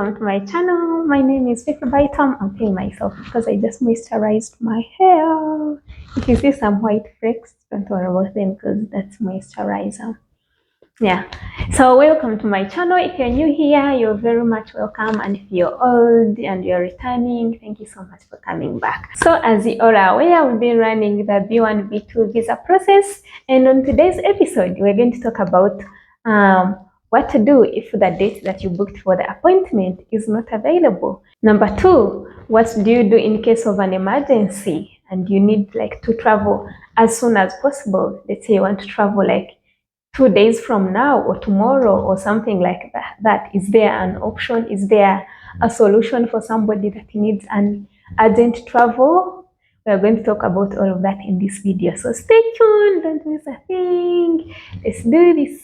welcome to my channel. My name is Vicky Baitam. I'm paying myself because I just moisturized my hair. If you see some white flakes, don't worry about them because that's moisturizer. Yeah, so welcome to my channel. If you're new here, you're very much welcome, and if you're old and you're returning, thank you so much for coming back. So as you all are aware, we've been running the B1 B2 visa process, and on today's episode we're going to talk about what to do if the date that you booked for the appointment is not available. Number two, what do you do in case of an emergency and you need to travel as soon as possible? Let's say you want to travel 2 days from now or tomorrow or something like that. Is there an option? Is there a solution for somebody that needs an urgent travel? We're going to talk about all of that in this video. So stay tuned, don't miss a thing. Let's do this.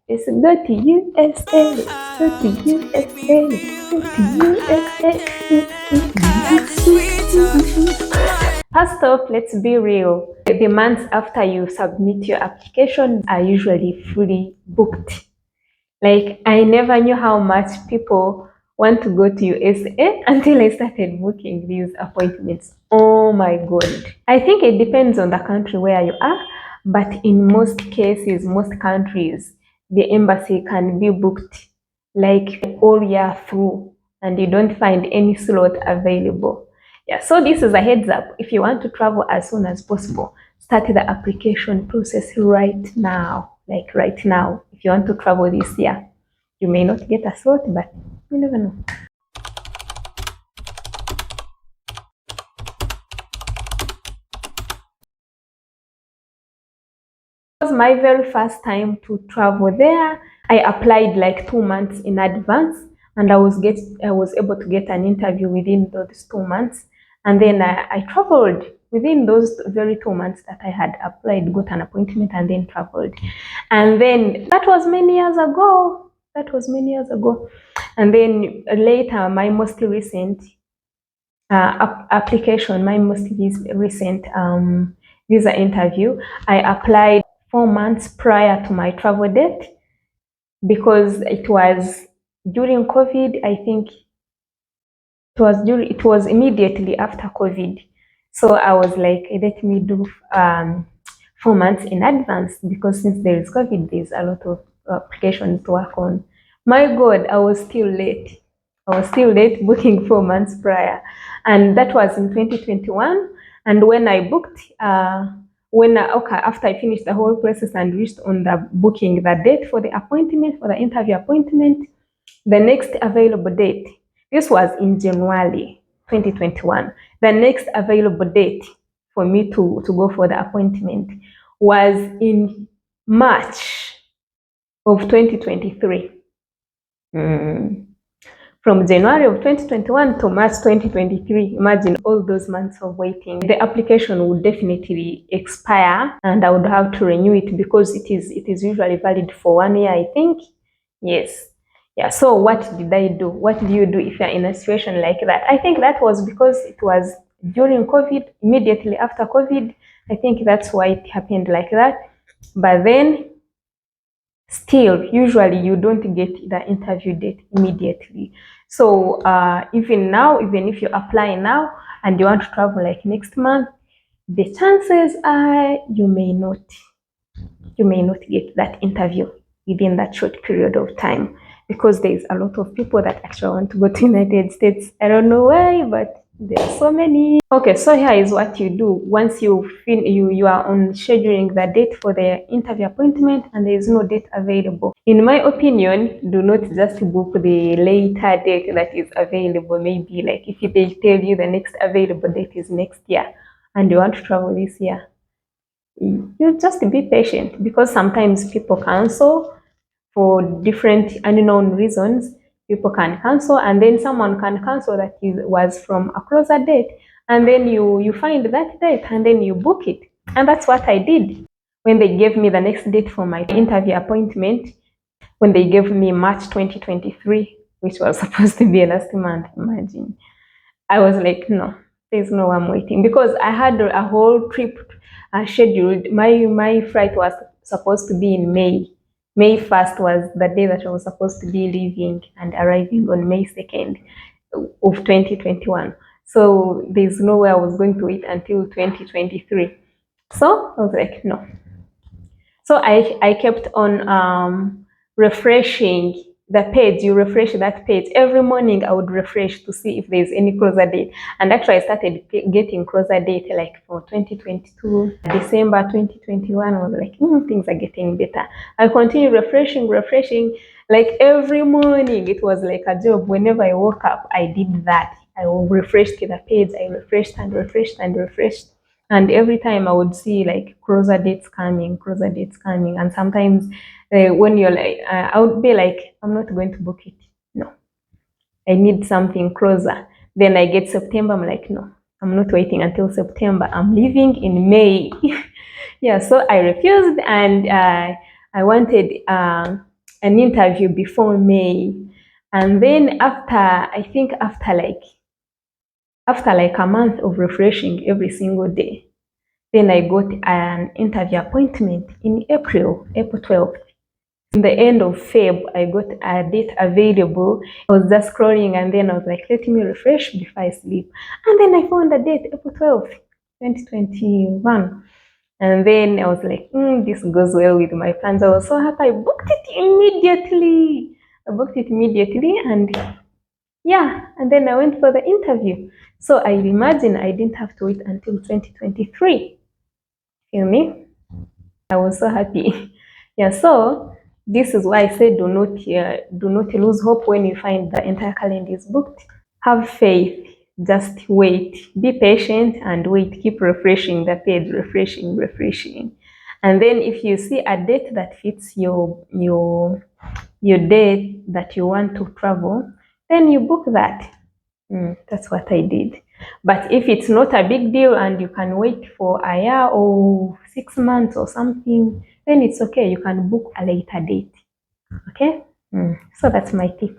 Let's go to USA. Let's go to USA. Let's go to USA. First off, let's be real. The months after you submit your application are usually fully booked. I never knew how much people want to go to USA until I started booking these appointments. Oh my God. I think it depends on the country where you are, but in most cases, most countries, the embassy can be booked all year through and you don't find any slot available. Yeah, so this is a heads up. If you want to travel as soon as possible, start the application process right now. Right now. If you want to travel this year, you may not get a slot, but you never know. It was my very first time to travel there. I applied 2 months in advance, and I was able to get an interview within those 2 months. And then I traveled within those very 2 months that I had applied, got an appointment, and then traveled. And then that was many years ago. And then later, my most recent application, my most recent visa interview, I applied 4 months prior to my travel date because it was during COVID. I think it was immediately after COVID. So I was like, let me do 4 months in advance because since there is COVID, there's a lot of applications to work on. My God, I was still late. Booking 4 months prior. And that was in 2021. And when I booked, after I finished the whole process and reached on the booking the date for the appointment, for the interview appointment, the next available date, this was in January 2021. The next available date for me to go for the appointment was in March of 2023. From January of 2021 to March 2023, imagine all those months of waiting. The application would definitely expire and I would have to renew it because it is usually valid for 1 year, I think. Yes. Yeah, so what did I do? What do you do if you're in a situation like that? I think that was because it was during COVID, immediately after COVID. I think that's why it happened like that. But then, still, usually you don't get the interview date immediately. So even now, even if you apply now and you want to travel next month, the chances are you may not get that interview within that short period of time, because there's a lot of people that actually want to go to United States. I don't know why, but there are so many. Okay, so here is what you do once you are on scheduling the date for the interview appointment and there is no date available. In my opinion, do not just book the later date that is available. Maybe if they tell you the next available date is next year and you want to travel this year, you just be patient, because sometimes people cancel for different unknown reasons. People can cancel, and then someone can cancel that was from a closer date, and then you find that date and then you book it. And that's what I did when they gave me the next date for my interview appointment. When they gave me March 2023, which was supposed to be last month, imagine, I was like, no, there's no one waiting, because I had a whole trip scheduled. My flight was supposed to be in May. May 1st was the day that I was supposed to be leaving and arriving on May 2nd of 2021. So there's no way I was going to wait until 2023. So I was like, no. So I kept on refreshing the page. You refresh that page every morning. I would refresh to see if there's any closer date. And actually, I started getting closer date like for 2022, December 2021. I was like, things are getting better. I continued refreshing. Like every morning, it was like a job. Whenever I woke up, I did that. I refreshed the page. I refreshed and refreshed and refreshed. And every time I would see like closer dates coming. And sometimes when you're like, I would be like, I'm not going to book it. No, I need something closer. Then I get September. I'm like, no, I'm not waiting until September. I'm leaving in May. Yeah, so I refused, and I wanted an interview before May. And then after like a month of refreshing every single day, then I got an interview appointment in April 12th. In the end of Feb, I got a date available. I was just scrolling, and then I was like, let me refresh before I sleep. And then I found a date, April 12th, 2021. And then I was like, this goes well with my plans. I was so happy. I booked it immediately. And yeah, and then I went for the interview. So I imagine I didn't have to wait until 2023. Feel me? I was so happy. Yeah, so this is why I said do not lose hope when you find the entire calendar is booked. Have faith. Just wait. Be patient and wait. Keep refreshing the page, refreshing. And then if you see a date that fits your date that you want to travel, then you book that. That's what I did. But if it's not a big deal and you can wait for a year or 6 months or something, then it's okay. You can book a later date. Okay? So that's my tip.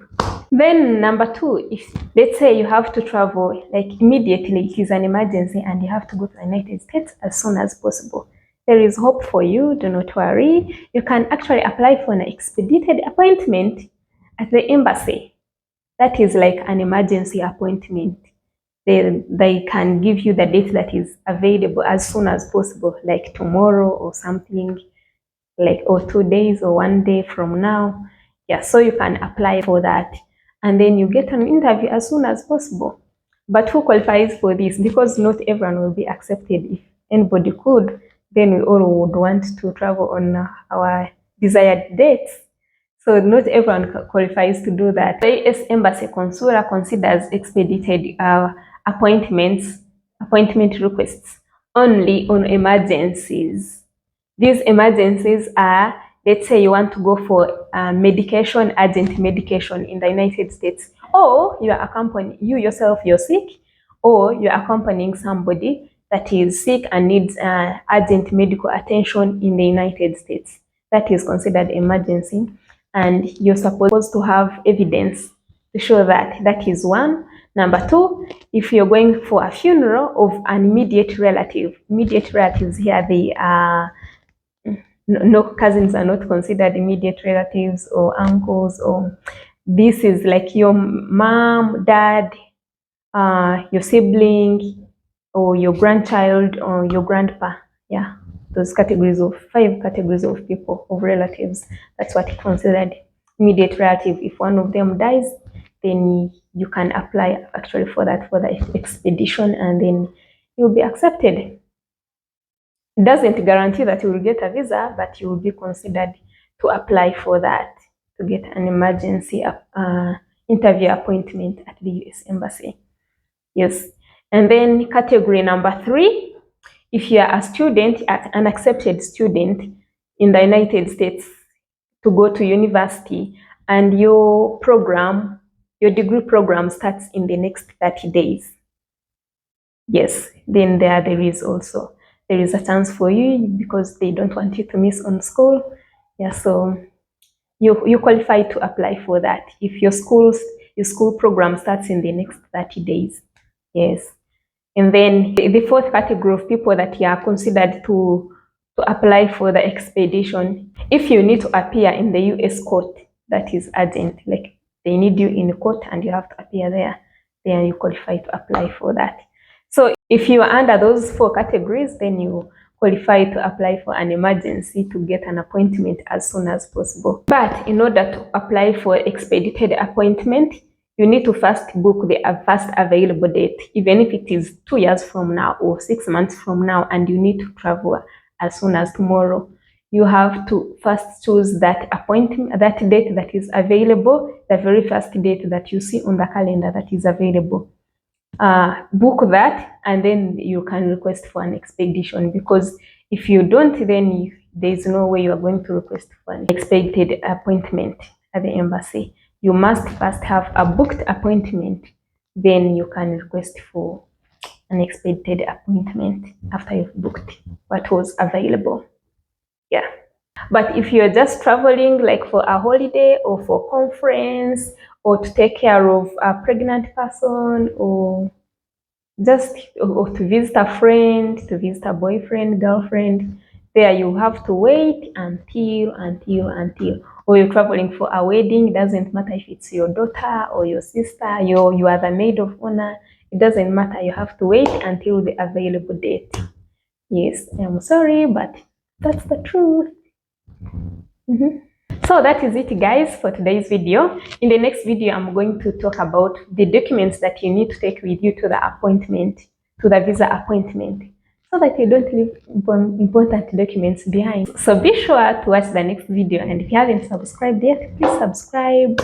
Then number 2, if let's say you have to travel like immediately, it is an emergency and you have to go to the United States as soon as possible. There is hope for you. Do not worry. You can actually apply for an expedited appointment at the embassy. That is like an emergency appointment. They can give you the date that is available as soon as possible, like tomorrow or something, like or 2 days or 1 day from now. Yeah, so you can apply for that. And then you get an interview as soon as possible. But who qualifies for this? Because not everyone will be accepted. If anybody could, then we all would want to travel on our desired dates. So not everyone qualifies to do that. The US Embassy Consular considers expedited appointment requests only on emergencies. These emergencies are, let's say you want to go for medication, urgent medication in the United States, or you yourself, you're sick, or you're accompanying somebody that is sick and needs urgent medical attention in the United States. That is considered emergency, and you're supposed to have evidence to show that. That is one. Number 2, if you're going for a funeral of an immediate relatives here, they are no, cousins are not considered immediate relatives or uncles, or this is like your mom, dad, your sibling, or your grandchild, or your grandpa. Yeah, those 5 categories of people, of relatives. That's what is considered immediate relative. If one of them dies, then you can apply actually for the expedition, and then you'll be accepted. It doesn't guarantee that you will get a visa, but you will be considered to apply for that, to get an emergency interview appointment at the US Embassy. Yes. And then category number 3, if you are a student, an accepted student in the United States to go to university, and your degree program starts in the next 30 days. Yes, then there is a chance for you, because they don't want you to miss on school. Yeah, so you qualify to apply for that if your school program starts in the next 30 days. Yes. And then the 4th category of people that are considered to to apply for the expedition. If you need to appear in the US court, that is urgent, like they need you in court and you have to appear there, then you qualify to apply for that. So if you are under those 4 categories, then you qualify to apply for an emergency to get an appointment as soon as possible. But in order to apply for expedited appointment, you need to first book the first available date, even if it is 2 years from now or 6 months from now, and you need to travel as soon as tomorrow. You have to first choose that appointment, that date that is available, the very first date that you see on the calendar that is available. Book that, and then you can request for an expedition, because if you don't, then there's no way you are going to request for an expedited appointment at the embassy. You must first have a booked appointment, then you can request for an expedited appointment after you've booked what was available. Yeah. But if you're just traveling like for a holiday or for conference or to take care of a pregnant person or just or to visit a friend, to visit a boyfriend, girlfriend, there you have to wait until, or you're traveling for a wedding. It doesn't matter if it's your daughter or your sister, you are the maid of honor. It doesn't matter. You have to wait until the available date. Yes, I'm sorry, but that's the truth. So that is it, guys, for today's video. In the next video, I'm going to talk about the documents that you need to take with you to the appointment, to the visa appointment, so that you don't leave important documents behind. So be sure to watch the next video, and if you haven't subscribed yet, please subscribe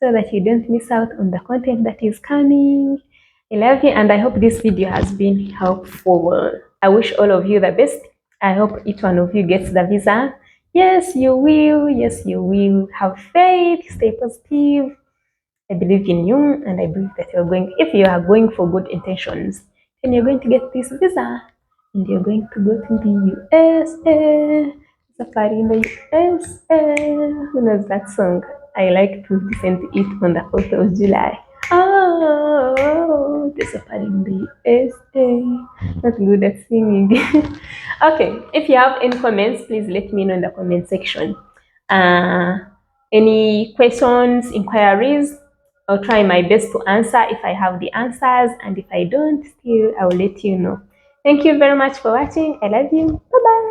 so that you don't miss out on the content that is coming. I love you, and I hope this video has been helpful. I wish all of you the best. I hope each one of you gets the visa. Yes, you will. Yes, you will. Have faith. Stay positive. I believe in you, and I believe that you're going, if you are going for good intentions, then you're going to get this visa, and you're going to go to the USA. Safari in the USA. Who knows that song? I like to listen to it on the 4th of July. Oh, the safari in the USA. Not good at singing. Okay, if you have any comments, please let me know in the comment section. Any questions, inquiries, I'll try my best to answer if I have the answers, and if I don't, still I will let you know. Thank you very much for watching. I love you. Bye bye.